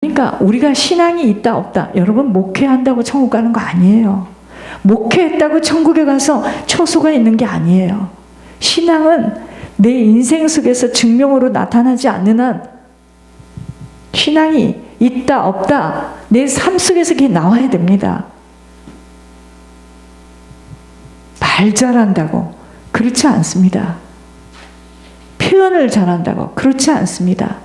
그러니까 우리가 신앙이 있다 없다, 여러분 목회한다고 천국 가는 거 아니에요. 목회했다고 천국에 가서 처소가 있는 게 아니에요. 신앙은 내 인생 속에서 증명으로 나타나지 않는 한 신앙이 있다 없다 내 삶 속에서 그게 나와야 됩니다. 말 잘한다고 그렇지 않습니다. 표현을 잘한다고 그렇지 않습니다.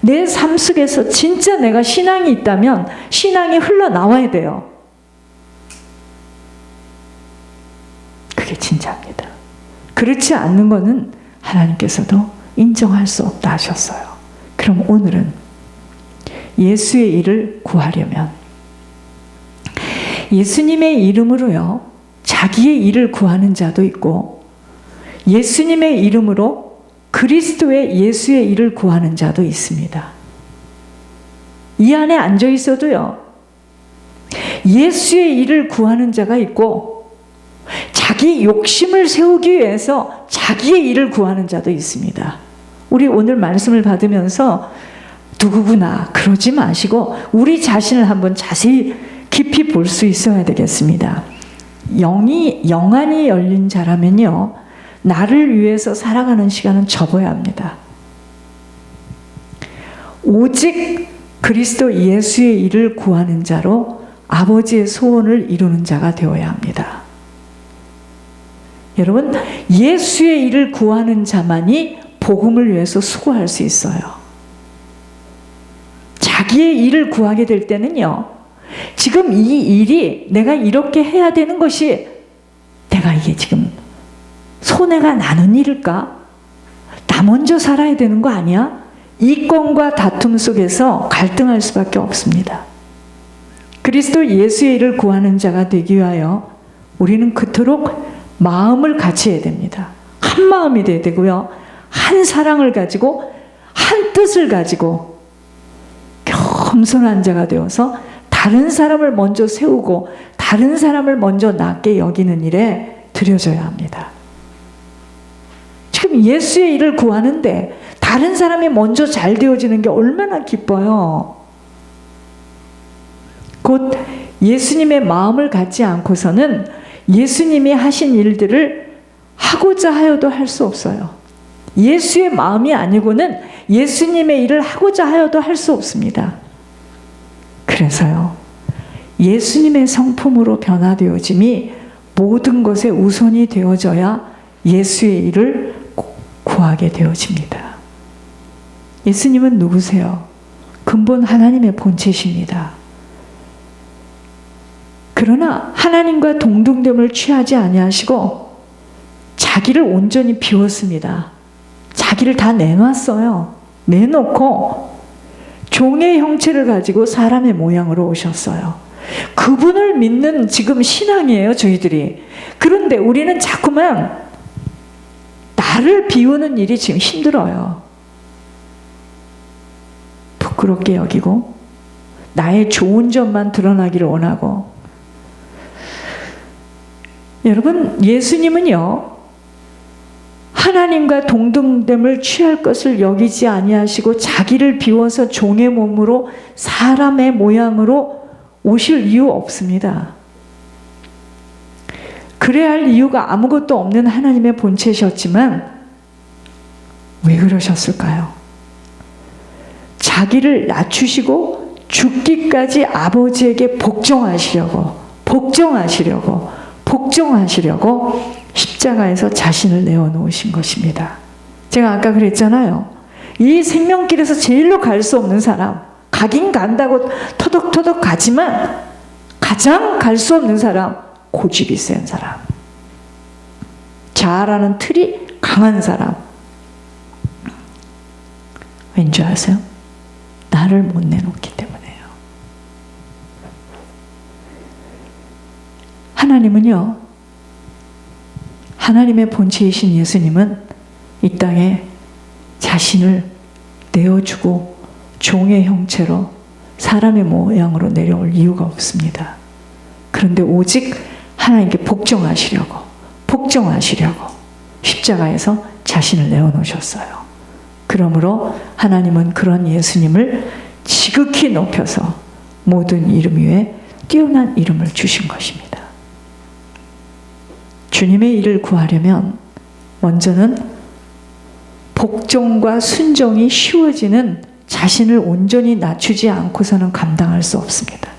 내 삶 속에서 진짜 내가 신앙이 있다면 신앙이 흘러나와야 돼요. 그게 진짜입니다. 그렇지 않는 것은 하나님께서도 인정할 수 없다 하셨어요. 그럼 오늘은 예수의 일을 구하려면 예수님의 이름으로요, 자기의 일을 구하는 자도 있고 예수님의 이름으로 그리스도의 예수의 일을 구하는 자도 있습니다. 이 안에 앉아 있어도요, 예수의 일을 구하는 자가 있고 자기 욕심을 세우기 위해서 자기의 일을 구하는 자도 있습니다. 우리 오늘 말씀을 받으면서 누구구나 그러지 마시고 우리 자신을 한번 자세히 깊이 볼 수 있어야 되겠습니다. 영안이 열린 자라면요, 나를 위해서 살아가는 시간은 접어야 합니다. 오직 그리스도 예수의 일을 구하는 자로 아버지의 소원을 이루는 자가 되어야 합니다. 여러분, 예수의 일을 구하는 자만이 복음을 위해서 수고할 수 있어요. 자기의 일을 구하게 될 때는요, 지금 이 일이 내가 이렇게 해야 되는 것이 내가 이게 지금 손해가 나는 일일까? 나 먼저 살아야 되는 거 아니야? 이권과 다툼 속에서 갈등할 수밖에 없습니다. 그리스도 예수의 일을 구하는 자가 되기 위하여 우리는 그토록 마음을 같이 해야 됩니다. 한 마음이 돼야 되고요, 한 사랑을 가지고 한 뜻을 가지고 겸손한 자가 되어서 다른 사람을 먼저 세우고 다른 사람을 먼저 낫게 여기는 일에 들여져야 합니다. 지금 예수의 일을 구하는데 다른 사람이 먼저 잘 되어지는 게 얼마나 기뻐요. 곧 예수님의 마음을 갖지 않고서는 예수님이 하신 일들을 하고자 하여도 할 수 없어요. 예수의 마음이 아니고는 예수님의 일을 하고자 하여도 할 수 없습니다. 그래서요, 예수님의 성품으로 변화되어짐이 모든 것에 우선이 되어져야 예수의 일을 구하게 되어집니다. 예수님은 누구세요? 근본 하나님의 본체십니다. 그러나 하나님과 동등됨을 취하지 아니하시고 자기를 온전히 비웠습니다. 자기를 다 내놨어요. 내놓고 종의 형체를 가지고 사람의 모양으로 오셨어요. 그분을 믿는 지금 신앙이에요, 저희들이. 그런데 우리는 자꾸만 나를 비우는 일이 지금 힘들어요. 부끄럽게 여기고 나의 좋은 점만 드러나기를 원하고. 여러분, 예수님은요, 하나님과 동등됨을 취할 것을 여기지 아니하시고 자기를 비워서 종의 몸으로 사람의 모양으로 오실 이유 없습니다. 그래야 할 이유가 아무것도 없는 하나님의 본체셨지만 왜 그러셨을까요? 자기를 낮추시고 죽기까지 아버지에게 복종하시려고 십자가에서 자신을 내어놓으신 것입니다. 제가 아까 그랬잖아요. 이 생명길에서 제일로 갈 수 없는 사람, 가긴 간다고 터덕터덕 가지만 가장 갈 수 없는 사람, 고집이 센 사람, 자아라는 틀이 강한 사람. 왠지 아세요? 나를 못 내놓기 때문에요. 하나님은요, 하나님의 본체이신 예수님은 이 땅에 자신을 내어주고 종의 형체로 사람의 모양으로 내려올 이유가 없습니다. 그런데 오직 하나님께 복종하시려고 십자가에서 자신을 내어놓으셨어요. 그러므로 하나님은 그런 예수님을 지극히 높여서 모든 이름 위에 뛰어난 이름을 주신 것입니다. 주님의 일을 구하려면 먼저는 복종과 순종이 쉬워지는 자신을 온전히 낮추지 않고서는 감당할 수 없습니다.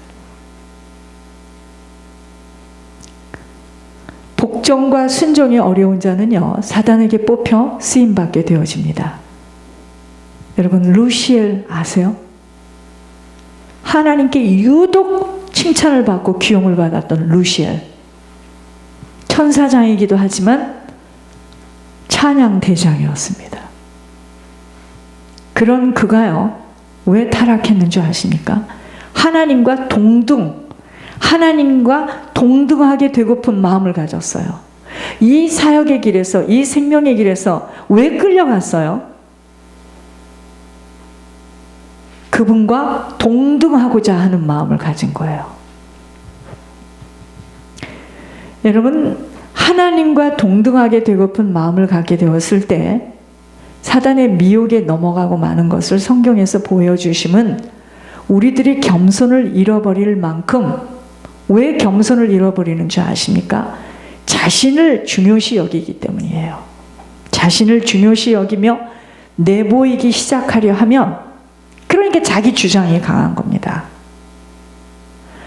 복종과 순종이 어려운 자는요, 사단에게 뽑혀 쓰임받게 되어집니다. 여러분, 루시엘 아세요? 하나님께 유독 칭찬을 받고 기용을 받았던 루시엘. 천사장이기도 하지만 찬양 대장이었습니다. 그런 그가요, 왜 타락했는 줄 아십니까? 하나님과 동등하게 되고픈 마음을 가졌어요. 이 사역의 길에서, 이 생명의 길에서 왜 끌려갔어요? 그분과 동등하고자 하는 마음을 가진 거예요. 여러분, 하나님과 동등하게 되고픈 마음을 갖게 되었을 때 사단의 미혹에 넘어가고 마는 것을 성경에서 보여주심은 우리들이 겸손을 잃어버릴 만큼, 왜 겸손을 잃어버리는 줄 아십니까? 자신을 중요시 여기기 때문이에요. 자신을 중요시 여기며 내보이기 시작하려 하면, 그러니까 자기 주장이 강한 겁니다.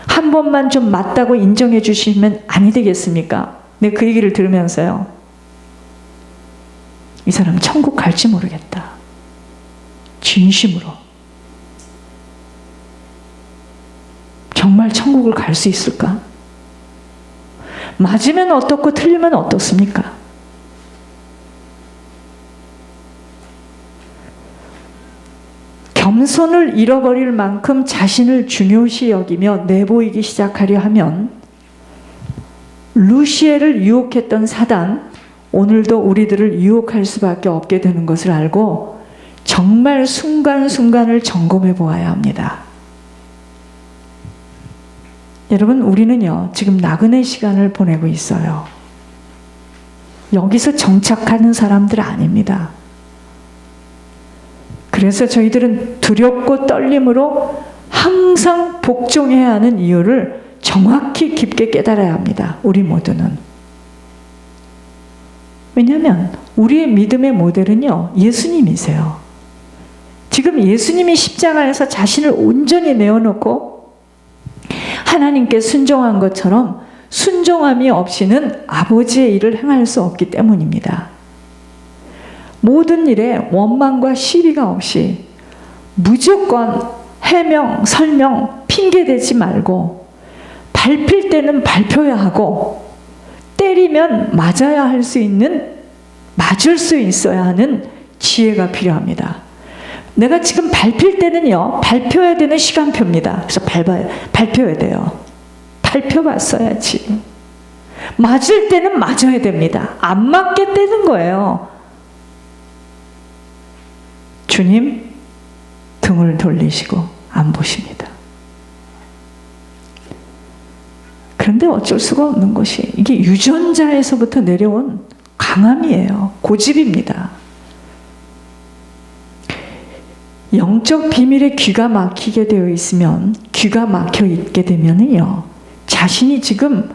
한 번만 좀 맞다고 인정해 주시면 아니 되겠습니까? 내 그 얘기를 들으면서요, 이 사람 천국 갈지 모르겠다. 진심으로. 정말 천국을 갈 수 있을까? 맞으면 어떻고 틀리면 어떻습니까? 겸손을 잃어버릴 만큼 자신을 중요시 여기며 내보이기 시작하려 하면 루시엘을 유혹했던 사단, 오늘도 우리들을 유혹할 수밖에 없게 되는 것을 알고 정말 순간순간을 점검해 보아야 합니다. 여러분, 우리는요, 지금 나그네 시간을 보내고 있어요. 여기서 정착하는 사람들 아닙니다. 그래서 저희들은 두렵고 떨림으로 항상 복종해야 하는 이유를 정확히 깊게 깨달아야 합니다. 우리 모두는. 왜냐하면 우리의 믿음의 모델은요, 예수님이세요. 지금 예수님이 십자가에서 자신을 온전히 내어놓고 하나님께 순종한 것처럼 순종함이 없이는 아버지의 일을 행할 수 없기 때문입니다. 모든 일에 원망과 시비가 없이 무조건 해명, 설명, 핑계대지 말고 밟힐 때는 밟혀야 하고 때리면 맞아야 할 수 있는, 맞을 수 있어야 하는 지혜가 필요합니다. 내가 지금 밟힐 때는요, 밟혀야 되는 시간표입니다. 그래서 밟혀야 돼요. 밟혀봤어야지. 맞을 때는 맞아야 됩니다. 안 맞게 떼는 거예요. 주님 등을 돌리시고 안 보십니다. 그런데 어쩔 수가 없는 것이, 이게 유전자에서부터 내려온 강함이에요. 고집입니다. 영적 비밀에 귀가 막히게 되어 있으면, 귀가 막혀 있게 되면은요, 자신이 지금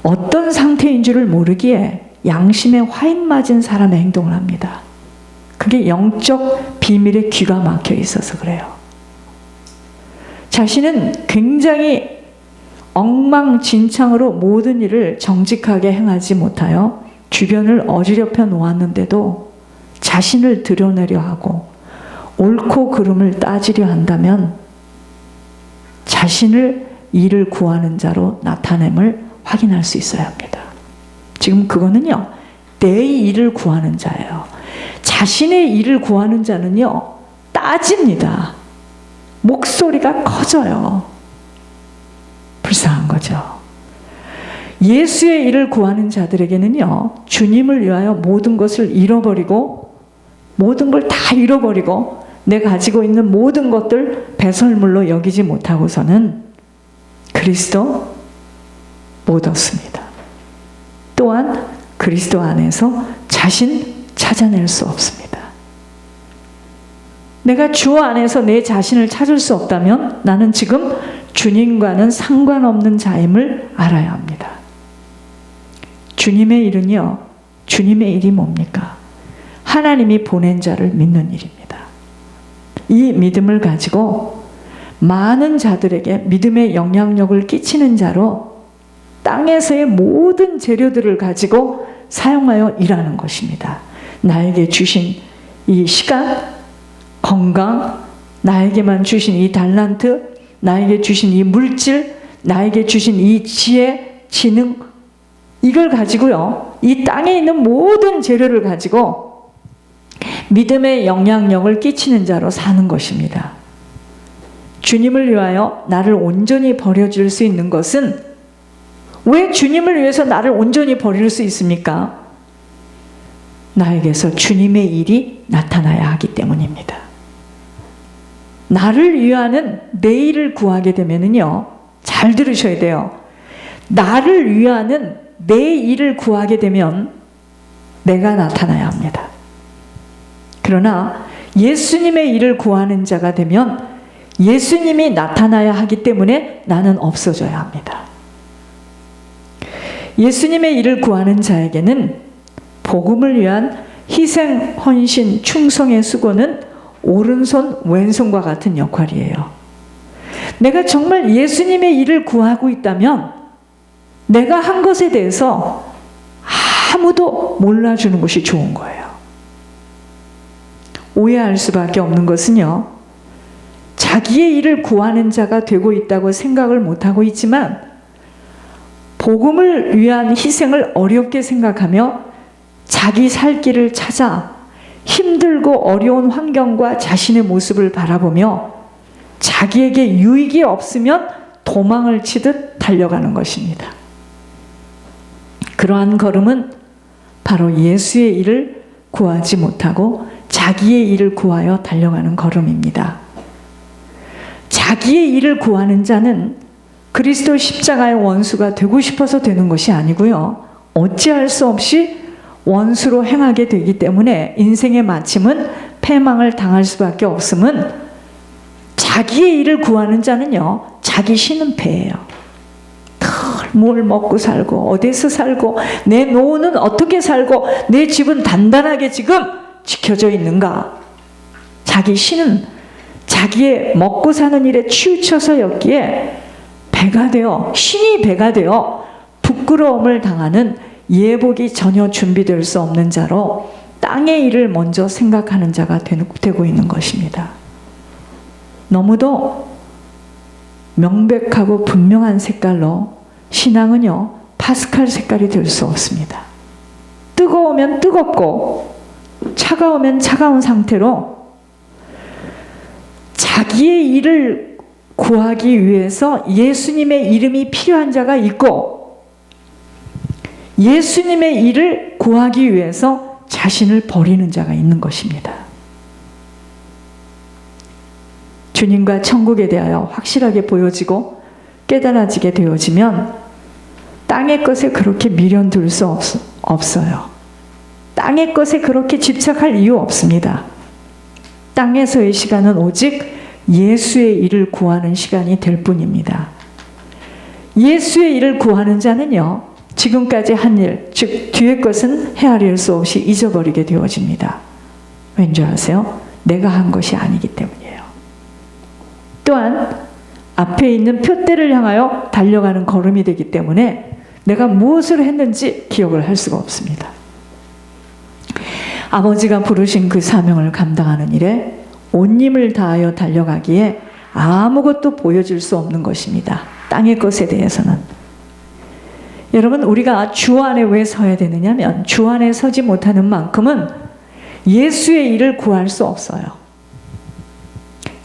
어떤 상태인 줄을 모르기에 양심에 화인 맞은 사람의 행동을 합니다. 그게 영적 비밀에 귀가 막혀 있어서 그래요. 자신은 굉장히 엉망진창으로 모든 일을 정직하게 행하지 못하여 주변을 어지럽혀 놓았는데도 자신을 드러내려 하고 옳고 그름을 따지려 한다면 자신을 일을 구하는 자로 나타냄을 확인할 수 있어야 합니다. 지금 그거는요, 내 일을 구하는 자예요. 자신의 일을 구하는 자는요, 따집니다. 목소리가 커져요. 불쌍한 거죠. 예수의 일을 구하는 자들에게는요, 주님을 위하여 모든 것을 잃어버리고, 모든 걸 다 잃어버리고 내가 가지고 있는 모든 것들 배설물로 여기지 못하고서는 그리스도 못 얻습니다. 또한 그리스도 안에서 자신 찾아낼 수 없습니다. 내가 주 안에서 내 자신을 찾을 수 없다면 나는 지금 주님과는 상관없는 자임을 알아야 합니다. 주님의 일은요, 주님의 일이 뭡니까? 하나님이 보낸 자를 믿는 일입니다. 이 믿음을 가지고 많은 자들에게 믿음의 영향력을 끼치는 자로 땅에서의 모든 재료들을 가지고 사용하여 일하는 것입니다. 나에게 주신 이 시간, 건강, 나에게만 주신 이 달란트, 나에게 주신 이 물질, 나에게 주신 이 지혜, 지능, 이걸 가지고요, 이 땅에 있는 모든 재료를 가지고 믿음의 영향력을 끼치는 자로 사는 것입니다. 주님을 위하여 나를 온전히 버려줄 수 있는 것은, 왜 주님을 위해서 나를 온전히 버릴 수 있습니까? 나에게서 주님의 일이 나타나야 하기 때문입니다. 나를 위하는 내 일을 구하게 되면은요, 잘 들으셔야 돼요. 나를 위하는 내 일을 구하게 되면 내가 나타나야 합니다. 그러나 예수님의 일을 구하는 자가 되면 예수님이 나타나야 하기 때문에 나는 없어져야 합니다. 예수님의 일을 구하는 자에게는 복음을 위한 희생, 헌신, 충성의 수고는 오른손, 왼손과 같은 역할이에요. 내가 정말 예수님의 일을 구하고 있다면 내가 한 것에 대해서 아무도 몰라주는 것이 좋은 거예요. 오해할 수밖에 없는 것은요, 자기의 일을 구하는 자가 되고 있다고 생각을 못하고 있지만 복음을 위한 희생을 어렵게 생각하며 자기 살 길을 찾아 힘들고 어려운 환경과 자신의 모습을 바라보며 자기에게 유익이 없으면 도망을 치듯 달려가는 것입니다. 그러한 걸음은 바로 예수의 일을 구하지 못하고 자기의 일을 구하여 달려가는 걸음입니다. 자기의 일을 구하는 자는 그리스도 십자가의 원수가 되고 싶어서 되는 것이 아니고요, 어찌할 수 없이 원수로 행하게 되기 때문에 인생의 마침은 패망을 당할 수밖에 없음은, 자기의 일을 구하는 자는요, 자기 쉬는 배예요. 뭘 먹고 살고 어디서 살고 내 노후는 어떻게 살고 내 집은 단단하게 지금 지켜져 있는가, 자기 쉬는, 자기의 먹고 사는 일에 치우쳐서였기에 배가 되어, 신이 배가 되어 부끄러움을 당하는 예복이 전혀 준비될 수 없는 자로 땅의 일을 먼저 생각하는 자가 되고 있는 것입니다. 너무도 명백하고 분명한 색깔로 신앙은요, 파스칼 색깔이 될 수 없습니다. 뜨거우면 뜨겁고 차가우면 차가운 상태로 자기의 일을 구하기 위해서 예수님의 이름이 필요한 자가 있고, 예수님의 일을 구하기 위해서 자신을 버리는 자가 있는 것입니다. 주님과 천국에 대하여 확실하게 보여지고 깨달아지게 되어지면 땅의 것에 그렇게 미련둘 수 없어요. 땅의 것에 그렇게 집착할 이유 없습니다. 땅에서의 시간은 오직 예수의 일을 구하는 시간이 될 뿐입니다. 예수의 일을 구하는 자는요, 지금까지 한 일, 즉 뒤의 것은 헤아릴 수 없이 잊어버리게 되어집니다. 왠지 아세요? 내가 한 것이 아니기 때문이에요. 또한 앞에 있는 표대를 향하여 달려가는 걸음이 되기 때문에 내가 무엇을 했는지 기억을 할 수가 없습니다. 아버지가 부르신 그 사명을 감당하는 일에 온 힘을 다하여 달려가기에 아무것도 보여줄 수 없는 것입니다. 땅의 것에 대해서는. 여러분, 우리가 주 안에 왜 서야 되느냐면, 주 안에 서지 못하는 만큼은 예수의 일을 구할 수 없어요.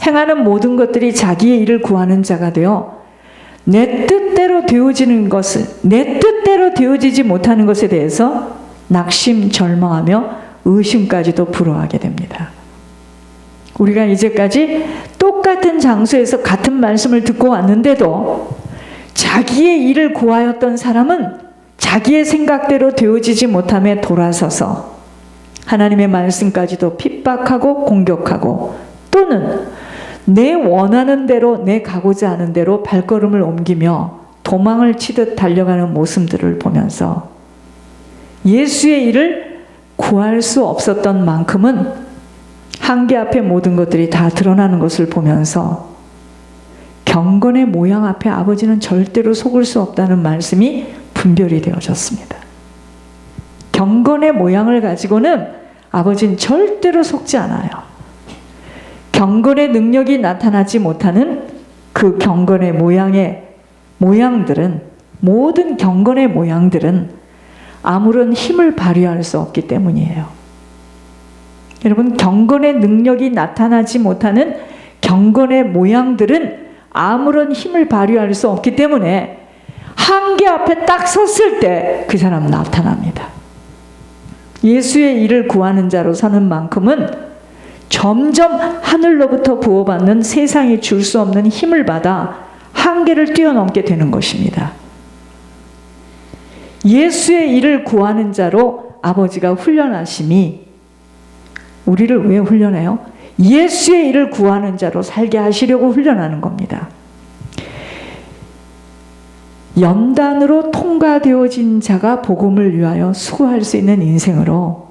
행하는 모든 것들이 자기의 일을 구하는 자가 되어 내 뜻대로 되어지는 것을, 내 뜻대로 되어지지 못하는 것에 대해서 낙심, 절망하며 의심까지도 불허하게 됩니다. 우리가 이제까지 똑같은 장소에서 같은 말씀을 듣고 왔는데도 자기의 일을 구하였던 사람은 자기의 생각대로 되어지지 못함에 돌아서서 하나님의 말씀까지도 핍박하고 공격하고 또는 내 원하는 대로, 내 가고자 하는 대로 발걸음을 옮기며 도망을 치듯 달려가는 모습들을 보면서 예수의 일을 구할 수 없었던 만큼은 한계 앞에 모든 것들이 다 드러나는 것을 보면서 경건의 모양 앞에 아버지는 절대로 속을 수 없다는 말씀이 분별이 되어졌습니다. 경건의 모양을 가지고는 아버지는 절대로 속지 않아요. 경건의 능력이 나타나지 못하는 그 경건의 모양들은, 모든 경건의 모양들은 아무런 힘을 발휘할 수 없기 때문이에요. 여러분, 경건의 능력이 나타나지 못하는 경건의 모양들은 아무런 힘을 발휘할 수 없기 때문에 한계 앞에 딱 섰을 때 그 사람 나타납니다. 예수의 일을 구하는 자로 서는 만큼은 점점 하늘로부터 부어받는 세상이 줄 수 없는 힘을 받아 한계를 뛰어넘게 되는 것입니다. 예수의 일을 구하는 자로 아버지가 훈련하심이, 우리를 왜 훈련해요? 예수의 일을 구하는 자로 살게 하시려고 훈련하는 겁니다. 연단으로 통과되어진 자가 복음을 위하여 수고할 수 있는 인생으로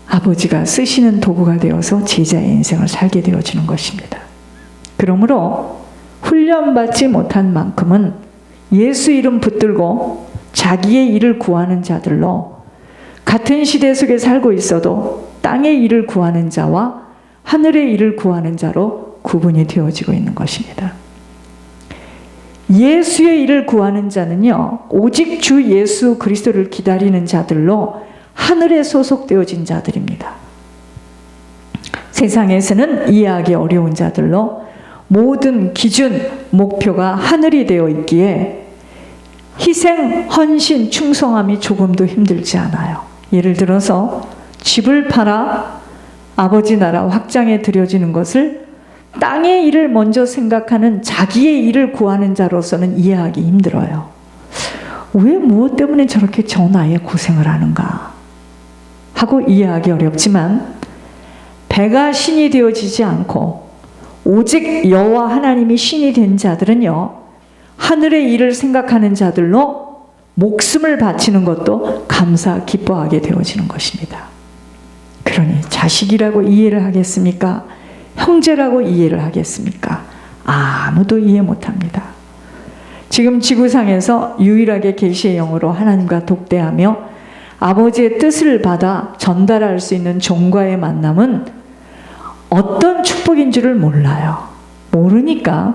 아버지가 쓰시는 도구가 되어서 제자의 인생을 살게 되어지는 것입니다. 그러므로 훈련받지 못한 만큼은 예수 이름 붙들고 자기의 일을 구하는 자들로 같은 시대 속에 살고 있어도 땅의 일을 구하는 자와 하늘의 일을 구하는 자로 구분이 되어지고 있는 것입니다. 예수의 일을 구하는 자는요, 오직 주 예수 그리스도를 기다리는 자들로 하늘에 소속되어진 자들입니다. 세상에서는 이해하기 어려운 자들로 모든 기준, 목표가 하늘이 되어 있기에 희생, 헌신, 충성함이 조금도 힘들지 않아요. 예를 들어서 집을 팔아 아버지 나라 확장에 들여지는 것을 땅의 일을 먼저 생각하는 자기의 일을 구하는 자로서는 이해하기 힘들어요. 왜 무엇 때문에 저렇게 저 나이에 고생을 하는가 하고 이해하기 어렵지만, 배가 신이 되어지지 않고 오직 여호와 하나님이 신이 된 자들은요, 하늘의 일을 생각하는 자들로 목숨을 바치는 것도 감사 기뻐하게 되어지는 것입니다. 그러니 자식이라고 이해를 하겠습니까? 형제라고 이해를 하겠습니까? 아무도 이해 못합니다. 지금 지구상에서 유일하게 계시의 영으로 하나님과 독대하며 아버지의 뜻을 받아 전달할 수 있는 종과의 만남은 어떤 축복인 줄을 몰라요. 모르니까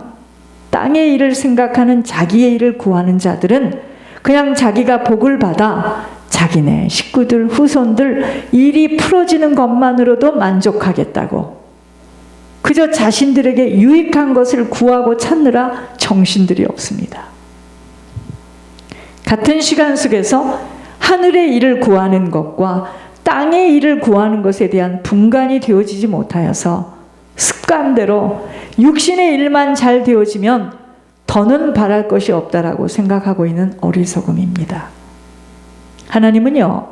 땅의 일을 생각하는 자기의 일을 구하는 자들은 그냥 자기가 복을 받아 자기네 식구들, 후손들 일이 풀어지는 것만으로도 만족하겠다고, 그저 자신들에게 유익한 것을 구하고 찾느라 정신들이 없습니다. 같은 시간 속에서 하늘의 일을 구하는 것과 땅의 일을 구하는 것에 대한 분간이 되어지지 못하여서 습관대로 육신의 일만 잘 되어지면 더는 바랄 것이 없다라고 생각하고 있는 어리석음입니다. 하나님은요,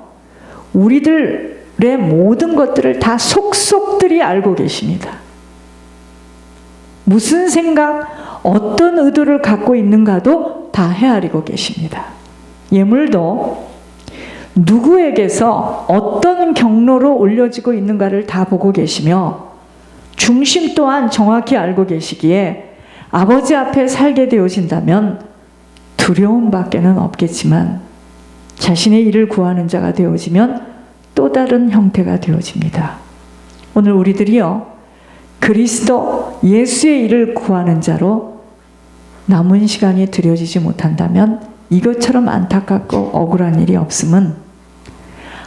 우리들의 모든 것들을 다 속속들이 알고 계십니다. 무슨 생각, 어떤 의도를 갖고 있는가도 다 헤아리고 계십니다. 예물도 누구에게서 어떤 경로로 올려지고 있는가를 다 보고 계시며 중심 또한 정확히 알고 계시기에 아버지 앞에 살게 되어진다면 두려움밖에는 없겠지만 자신의 일을 구하는 자가 되어지면 또 다른 형태가 되어집니다. 오늘 우리들이요, 그리스도 예수의 일을 구하는 자로 남은 시간이 들여지지 못한다면 이것처럼 안타깝고 억울한 일이 없음은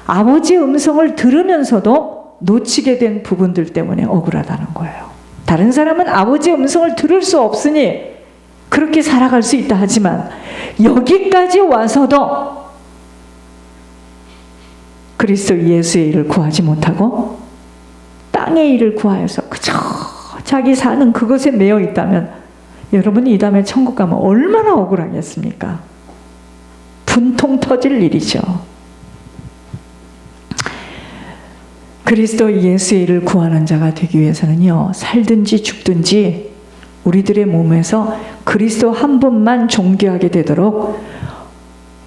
아버지의 음성을 들으면서도 놓치게 된 부분들 때문에 억울하다는 거예요. 다른 사람은 아버지의 음성을 들을 수 없으니 그렇게 살아갈 수 있다 하지만 여기까지 와서도 그리스도 예수의 일을 구하지 못하고 땅의 일을 구하여서 그저 자기 사는 그것에 매여 있다면 여러분이 이 다음에 천국 가면 얼마나 억울하겠습니까? 분통 터질 일이죠. 그리스도 예수의 일을 구하는 자가 되기 위해서는요, 살든지 죽든지 우리들의 몸에서 그리스도 한 분만 존귀하게 되도록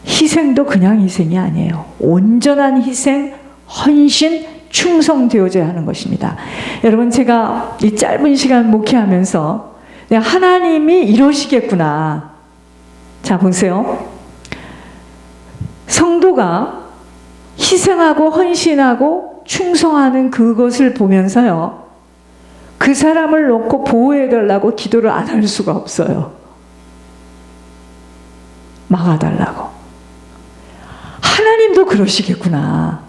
희생도 그냥 희생이 아니에요. 온전한 희생, 헌신, 충성되어져야 하는 것입니다. 여러분, 제가 이 짧은 시간 목회하면서 하나님이 이러시겠구나. 자, 보세요. 성도가 희생하고 헌신하고 충성하는 그것을 보면서요, 그 사람을 놓고 보호해달라고 기도를 안 할 수가 없어요. 막아달라고. 하나님도 그러시겠구나.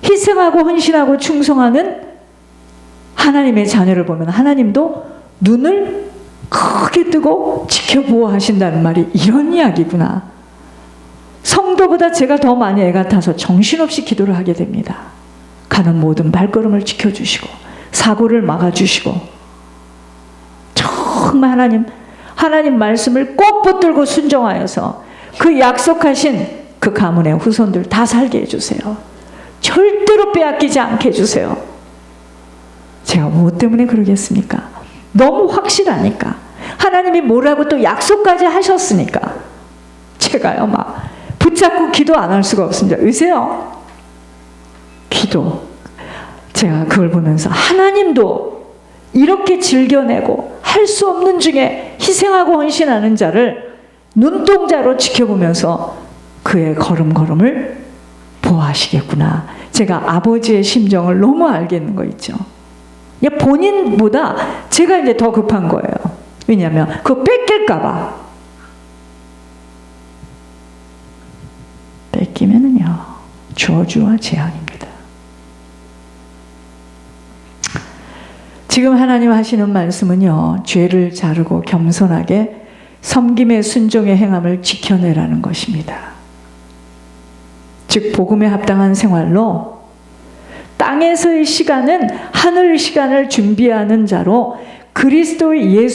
희생하고 헌신하고 충성하는 하나님의 자녀를 보면 하나님도 눈을 크게 뜨고 지켜보호하신다는 말이 이런 이야기구나. 성도보다 제가 더 많이 애가 타서 정신없이 기도를 하게 됩니다. 가는 모든 발걸음을 지켜주시고 사고를 막아주시고, 정말 하나님 말씀을 꼭 붙들고 순종하여서 그 약속하신 그 가문의 후손들 다 살게 해주세요. 절대로 빼앗기지 않게 해주세요. 제가 무엇 때문에 그러겠습니까? 너무 확실하니까. 하나님이 뭐라고 또 약속까지 하셨으니까. 제가요 막 붙잡고 기도 안 할 수가 없습니다. 의세요? 기도. 제가 그걸 보면서 하나님도 이렇게 즐겨내고 할 수 없는 중에 희생하고 헌신하는 자를 눈동자로 지켜보면서 그의 걸음걸음을 보호하시겠구나. 제가 아버지의 심정을 너무 알겠는 거 있죠. 본인보다 제가 이제 더 급한 거예요. 왜냐하면 그거 뺏길까봐. 뺏기면은요, 저주와 재앙입니다. 지금 하나님 하시는 말씀은요, 죄를 자르고 겸손하게 섬김의 순종의 행함을 지켜내라는 것입니다. 즉 복음에 합당한 생활로 땅에서의 시간은 하늘 시간을 준비하는 자로 그리스도의 예수